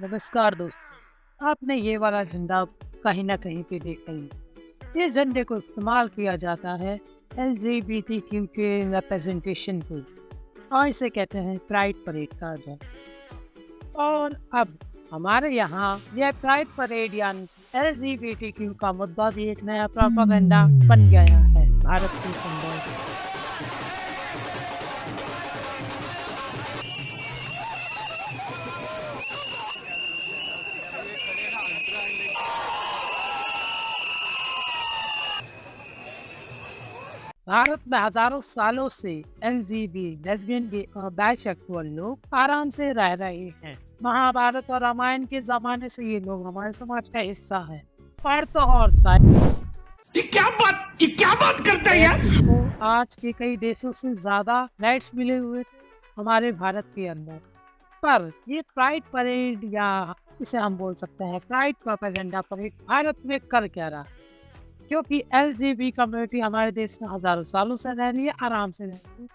नमस्कार दोस्तों। आपने ये वाला झंडा कहीं ना कहीं पे देखा ही। इस झंडे को इस्तेमाल किया जाता है LGBTQ के रिप्रेजेंटेशन को और इसे कहते हैं प्राइड परेड का झंडा। और अब हमारे यहाँ यह प्राइड परेड यानी LGBTQ का मुद्दा भी एक नया प्रोपेगेंडा बन गया है भारत के संदर्भ में। भारत में हजारों सालों से LGB लेस्बियन गे और बाइसेक्सुअल लोग आराम से रह रहे हैं। महाभारत और रामायण के जमाने से ये लोग हमारे समाज का हिस्सा है। पर तो और ये क्या बात करता है यार? तो आज के कई देशों से ज्यादा राइट्स मिले हुए थे हमारे भारत के अंदर। पर ये प्राइड परेड या इसे हम बोल सकते हैं प्राइड प्रोपेगेंडा परेड भारत में कर क्या रहा, क्योंकि LGB कम्युनिटी हमारे देश में हजारों सालों से रह रही है, आराम से रह रही है,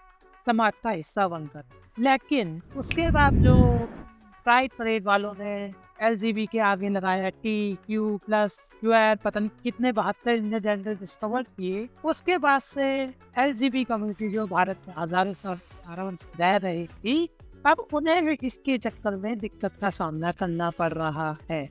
समाज का हिस्सा बनकर। लेकिन उसके बाद जो प्राइड परेड वालों ने LGB के आगे लगाया TQ+QR पता नहीं कितने 72 जेंडर डिस्कवर किए, उसके बाद से LGB कम्युनिटी जो भारत में हजारों साल से आराम से रह रही थी, अब उन्हें भी इसके चक्कर में दिक्कत का सामना करना पड़ रहा है।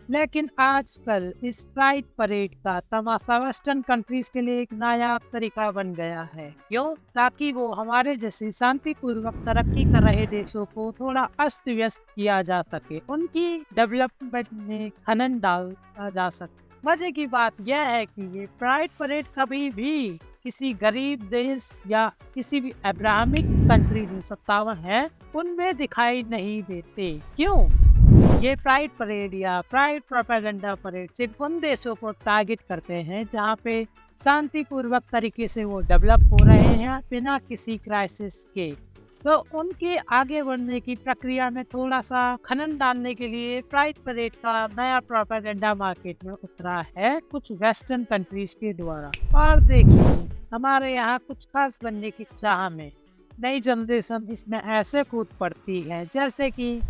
लेकिन आजकल इस प्राइड परेड का तमाशा वेस्टर्न कंट्रीज के लिए एक नायाब तरीका बन गया है। क्यों? ताकि वो हमारे जैसे शांतिपूर्वक तरक्की कर रहे देशों को थोड़ा अस्त व्यस्त किया जा सके, उनकी डेवलपमेंट में खनन डाला जा सके। मजे की बात यह है कि ये प्राइड परेड कभी भी किसी गरीब देश या किसी भी अब्राहमिक कंट्री जो सत्तावन है उनमें दिखाई नहीं देते। क्यों? ये प्राइड परेड या प्राइड प्रोपेगेंडा परेड सिर्फ उन देशों को टारगेट करते हैं जहाँ पे शांतिपूर्वक तरीके से वो डेवलप हो रहे हैं बिना किसी क्राइसिस के। तो उनके आगे बढ़ने की प्रक्रिया में थोड़ा सा खनन डालने के लिए प्राइड परेड का नया प्रोपेगेंडा मार्केट में उतरा है कुछ वेस्टर्न कंट्रीज के द्वारा। और देखिए, हमारे यहाँ कुछ खास बनने की चाह में नई जनरेशन इसमें ऐसे कूद पड़ती है जैसे कि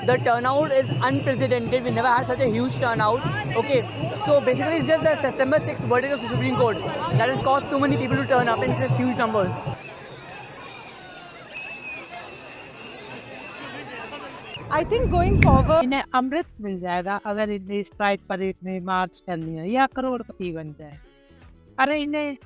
The turnout is unprecedented. We never had such a huge turnout. Okay, so basically it's just the September 6th verdict of the Supreme Court that has caused so many people to turn up in such huge numbers. I think going forward इन्हें अमृत मिल जाएगा अगर इन्हें इस pride parade में मार्च कर लिया या करोड़पति बन जाए। अरे इन्हें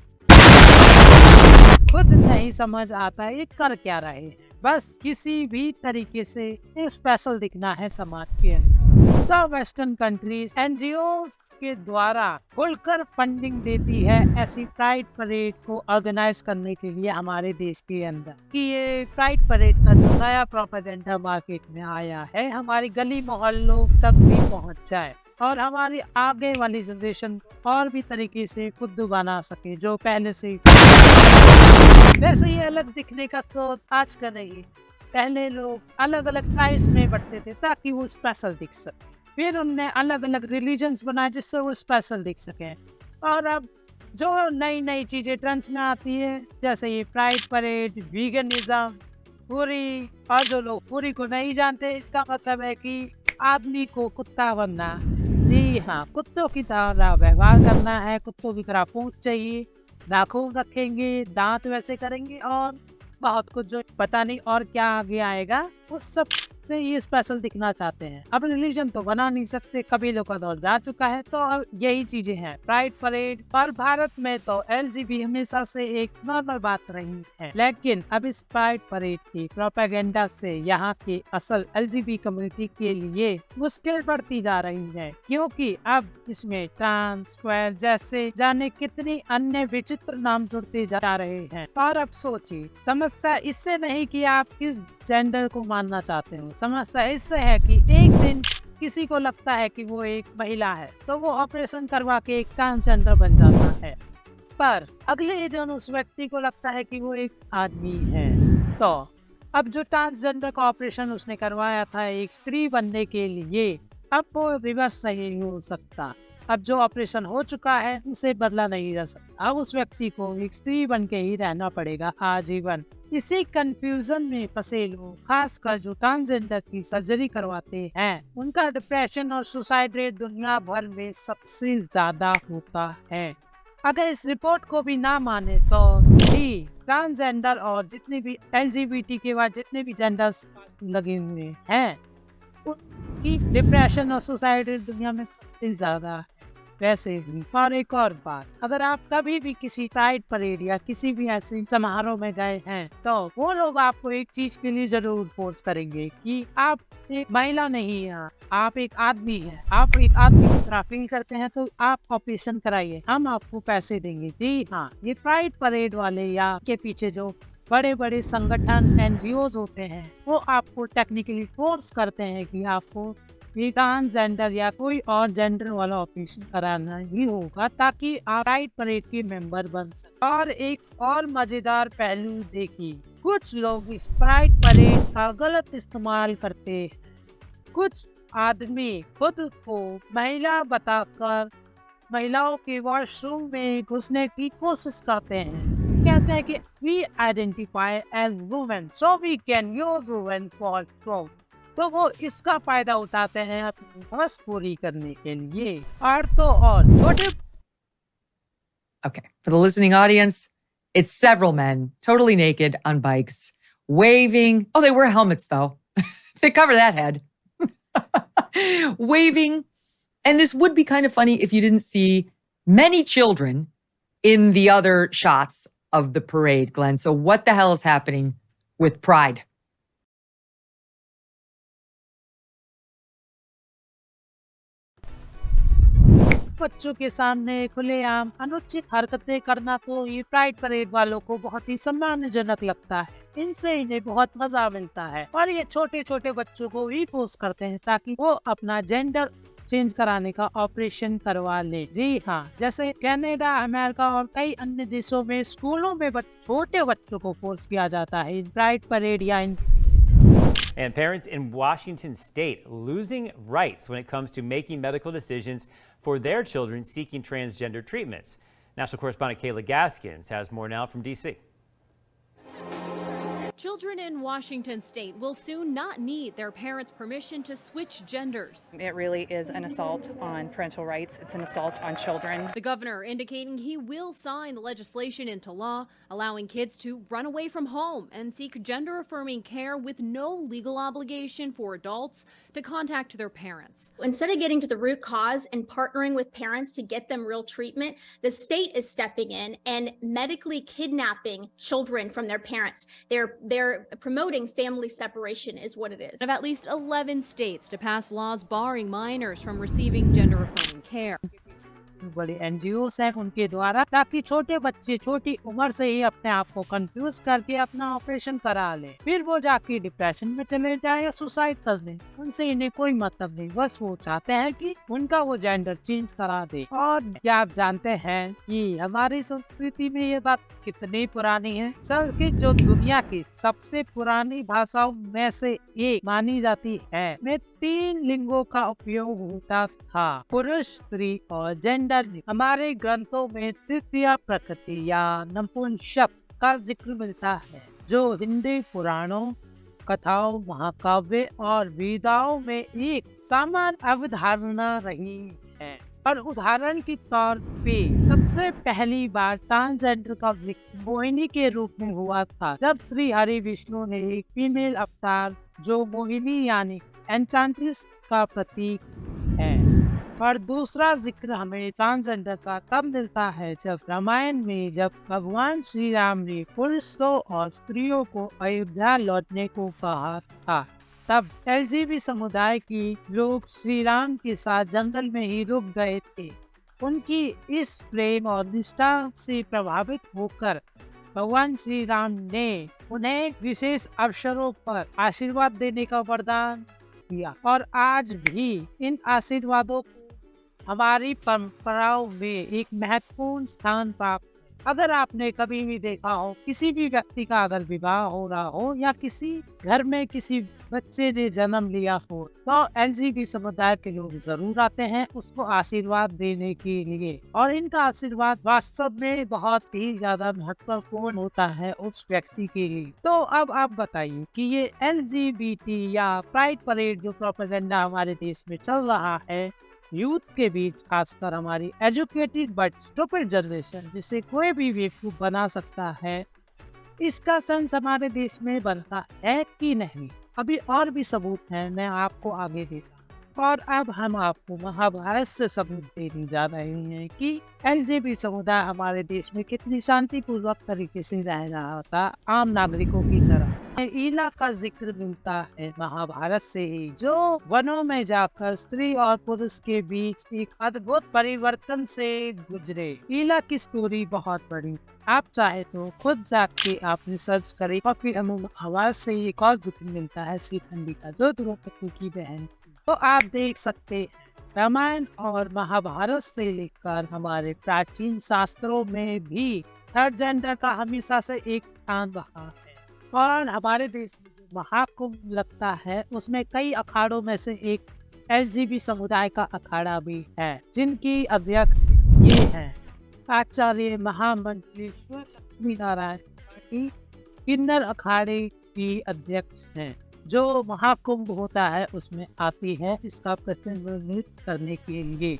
खुद नहीं समझ आता है ये कर क्या रहे हैं, बस किसी भी तरीके से स्पेशल दिखना है समाज के अंदर। तो वेस्टर्न कंट्रीज NGOs के द्वारा खुलकर फंडिंग देती है ऐसी प्राइड परेड को ऑर्गेनाइज करने के लिए हमारे देश के अंदर, कि ये प्राइड परेड का जो नया प्रोपेगेंडा मार्केट में आया है हमारी गली मोहल्लों तक भी पहुंच जाए और हमारी आगे वाली जनरेशन और भी तरीके से खुद बना सके जो पहले से। वैसे ये अलग दिखने का तो आज का नहीं, पहले लोग अलग अलग ट्राइब्स में बंटते थे ताकि वो स्पेशल दिख सके, फिर उनने अलग अलग रिलीजन्स बनाए जिससे वो स्पेशल दिख सके। और अब जो नई नई चीजें ट्रेंड्स में आती है जैसे ये प्राइड परेड, वीगनिज्म, पूरी, और जो लोग पूरी को नहीं जानते इसका मतलब है कि आदमी को कुत्ता बनना। जी हाँ, कुत्तों की तरह व्यवहार करना है, कुत्तों की तरह पूंछ चाहिए, नाखून रखेंगे, दांत वैसे करेंगे और बहुत कुछ जो पता नहीं और क्या आगे आएगा उस सब से ये स्पेशल दिखना चाहते हैं। अब रिलीजन तो बना नहीं सकते, कबीलों का दौर जा चुका है, तो अब यही चीजें हैं प्राइड परेड। पर भारत में तो LGB हमेशा से एक नॉर्मल बात रही है, लेकिन अब इस प्राइड परेड की प्रोपेगेंडा से यहाँ के असल LGB कम्युनिटी के लिए मुश्किल बढ़ती जा रही है, क्योंकि अब इसमें ट्रांस, क्वेयर जैसे जाने कितनी अन्य विचित्र नाम जुड़ते जा रहे हैं। और अब सोचिए, समस्या इससे नहीं कि आप किस जेंडर को मानना चाहते हो, समस्या इससे है कि एक दिन किसी को लगता है कि वो एक महिला है तो वो ऑपरेशन करवा के एक ट्रांसजेंडर बन जाता है, पर अगले दिन उस व्यक्ति को लगता है कि वो एक आदमी है। तो अब जो ट्रांसजेंडर का ऑपरेशन उसने करवाया था एक स्त्री बनने के लिए, अब वो रिवर्स नहीं हो सकता। अब जो ऑपरेशन हो चुका है उसे बदला नहीं जा सकता। अब उस व्यक्ति को एक स्त्री बन के ही रहना पड़ेगा आजीवन। इसी कंफ्यूजन में फंसे लोग, खासकर जो ट्रांसजेंडर की सर्जरी करवाते हैं, उनका डिप्रेशन और सुसाइड रेट दुनिया भर में सबसे ज्यादा होता है। अगर इस रिपोर्ट को भी ना माने तो भी ट्रांसजेंडर और जितने भी LGBT के बाद जितने भी जेंडर्स लगे हुए हैं, उनकी डिप्रेशन और सुसाइड रेट दुनिया में सबसे ज्यादा है। वैसे ही और एक और बात, अगर आप कभी भी किसी प्राइड परेड या किसी भी ऐसे समारोह में गए हैं तो वो लोग आपको एक चीज के लिए जरूर फोर्स करेंगे कि आप एक महिला नहीं हैं, आप एक आदमी हैं। आप एक आदमी की तरह फील करते हैं तो आप ऑपरेशन कराइए, हम आपको पैसे देंगे। जी हाँ, ये प्राइड परेड वाले या के पीछे जो बड़े बड़े संगठन NGOs होते हैं, वो आपको टेक्निकली फोर्स करते हैं कि आपको ट्रांसजेंडर या कोई और जेंडर वाला ऑपरेशन कराना ही होगा ताकि आप प्राइड परेड के मेंबर बन सके। और एक और मजेदार पहलू देखिए, कुछ लोग इस प्राइड परेड का गलत इस्तेमाल करते हैं। कुछ आदमी खुद को महिला बताकर महिलाओं के वॉशरूम में घुसने की कोशिश करते हैं। कहते हैं कि we identify as women so we can use women for fraud। तो वो इसका फायदा उठाते हैं अपनी बस पूरी करने के लिए। और तो और छोटे Okay, for the listening audience, it's several men totally naked on bikes, waving. Oh, they wear helmets though. They cover that head. Waving. And this would be kind of funny if you didn't see many children in the other shots of the parade, Glenn. So what the hell is happening with Pride? बच्चों के सामने खुलेआम अनुचित हरकतें करना तो ये pride parade वालों को बहुत ही सम्मानजनक लगता है। इनसे इन्हें बहुत मजा मिलता है और ये छोटे छोटे बच्चों को ही पोस्ट करते हैं ताकि वो अपना जेंडर चेंज कराने का ऑपरेशन करवा ले। जी हाँ, जैसे कनाडा, अमेरिका और कई अन्य देशों में स्कूलों में छोटे बच्चों को फोर्स किया जाता है प्राइड परेड या इन। And parents in Washington state losing rights when it comes to making medical decisions for their children seeking transgender treatments. National correspondent Kayla Gaskins has more now from D.C. Children in Washington state will soon not need their parents' permission to switch genders. It really is an assault on parental rights. It's an assault on children. The governor indicating he will sign the legislation into law, allowing kids to run away from home and seek gender-affirming care with no legal obligation for adults to contact their parents. Instead of getting to the root cause and partnering with parents to get them real treatment, the state is stepping in and medically kidnapping children from their parents. They're promoting family separation is what it is. Of at least 11 states to pass laws barring minors from receiving gender-affirming care. बड़े NGOs हैं उनके द्वारा, ताकि छोटे बच्चे छोटी उम्र से ही अपने आप को कंफ्यूज करके अपना ऑपरेशन करा ले, फिर वो जाके डिप्रेशन में चले जाए या सुसाइड कर ले। उनसे इन्हें कोई मतलब नहीं, बस वो चाहते हैं कि उनका वो जेंडर चेंज करा दे। और क्या आप जानते हैं कि हमारी संस्कृति में ये बात कितनी पुरानी है? संस्कृत जो दुनिया की सबसे पुरानी भाषाओं में से एक मानी जाती है, में 3 लिंगों का उपयोग होता था, पुरुष, स्त्री और जेंडर। हमारे ग्रंथों में तृतीय प्रकृति या नपुंसक का जिक्र मिलता है, जो हिंदी पुराणों, कथाओं, महाकाव्य और वेदाओं में एक सामान्य अवधारणा रही है। और उदाहरण के तौर पे सबसे पहली बार ट्रांसजेंडर का जिक्र मोहिनी के रूप में हुआ था, जब श्री हरि विष्णु ने एक फीमेल अवतार जो मोहिनी यानी एन्चांट्रेस का प्रतीक है। और दूसरा जिक्र हमें ट्रांसजेंडर का तब मिलता है जब रामायण में जब भगवान श्री राम ने पुरुषों और स्त्रियों को अयोध्या लौटने को कहा था, तब LGBT समुदाय के लोग श्री राम के साथ जंगल में ही रुक गए थे। उनकी इस प्रेम और निष्ठा से प्रभावित होकर भगवान श्री राम ने उन्हें विशेष अवसरों पर आशीर्वाद देने का वरदान दिया। और आज भी इन आशीर्वादों को हमारी परंपराओं में एक महत्वपूर्ण स्थान प्राप्त है। अगर आपने कभी भी देखा हो किसी भी व्यक्ति का अगर विवाह हो रहा हो या किसी घर में किसी बच्चे ने जन्म लिया हो, तो एलजीबी समुदाय के लोग जरूर आते हैं उसको आशीर्वाद देने के लिए, और इनका आशीर्वाद वास्तव में बहुत ही ज्यादा महत्वपूर्ण होता है उस व्यक्ति के लिए। तो अब आप बताइए कि ये एलजीबीटी या प्राइड परेड जो प्रोपेगेंडा हमारे देश में चल रहा है यूथ के बीच, खासकर हमारी एजुकेटेड बट स्टूपिड जनरेशन जिसे कोई भी बेवकूफ बना सकता है, इसका सेंस हमारे देश में बनता है कि नहीं? अभी और भी सबूत हैं, मैं आपको आगे देता हूं। और अब हम आपको महाभारत से सबूत देने जा रहे हैं कि एलजीबी समुदाय हमारे देश में कितनी शांतिपूर्वक तरीके से रह रहा था आम नागरिकों की तरह। ईला का जिक्र मिलता है महाभारत से ही, जो वनों में जाकर स्त्री और पुरुष के बीच एक अद्भुत परिवर्तन से गुजरे। ईला की स्टोरी बहुत बड़ी, आप चाहे तो खुद जाके आपने सर्च करें, और फिर हमें महाभारत से एक और जिक्र मिलता है श्रीखंडी का, जो द्रौपदी की बहन। तो आप देख सकते हैं रामायण और महाभारत से लेकर हमारे प्राचीन शास्त्रों में भी थर्ड जेंडर का हमेशा से एक स्थान रहा है। और हमारे देश में जो महाकुंभ लगता है उसमें कई अखाड़ों में से एक एलजीबी समुदाय का अखाड़ा भी है, जिनकी अध्यक्ष ये हैं आचार्य महामंडलेश्वर लक्ष्मी नारायण त्रिपाठी, किन्नर अखाड़े की अध्यक्ष हैं, जो महाकुंभ होता है उसमें आती है इसका प्रतिनिधित्व करने के लिए।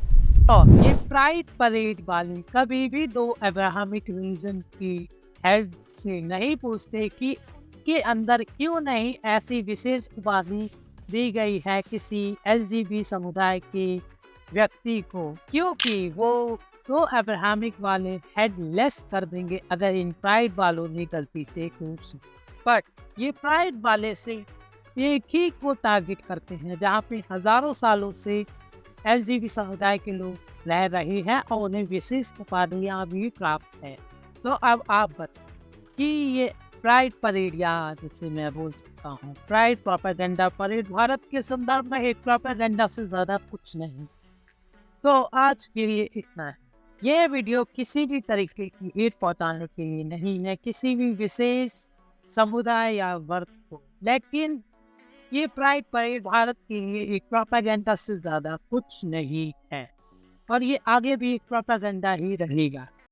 और ये प्राइड परेड वाले कभी भी दो अब्राहमिक रिलीजन की हेड से नहीं पूछते कि के अंदर क्यों नहीं ऐसी विशेष उपाधि दी गई है किसी एलजीबी समुदाय के व्यक्ति को, क्योंकि वो तो अब्राहमिक वाले हेड लेस कर देंगे अगर इन प्राइड वालों ने गलती से कुछ। बट ये प्राइड वाले से एक ही को टारगेट करते हैं जहाँ पे हजारों सालों से एलजीबी समुदाय के लोग रह रहे हैं और उन्हें विशेष उपाधियाँ भी प्राप्त है। तो अब आप बताएं कि ये प्राइड परेड, या जिसे मैं बोल सकता हूँ प्राइड प्रोपेगेंडा परेड, भारत के संदर्भ में एक प्रोपेगेंडा से ज़्यादा कुछ नहीं। तो आज के लिए इतना है। ये वीडियो किसी भी तरीके की हेट पहुँचाने के लिए नहीं है किसी भी विशेष समुदाय या वर्ग को, लेकिन ये प्राइड परेड भारत के लिए एक प्रोपेगेंडा से ज़्यादा कुछ नहीं है और ये आगे भी एक प्रोपेगेंडा ही रहेगा।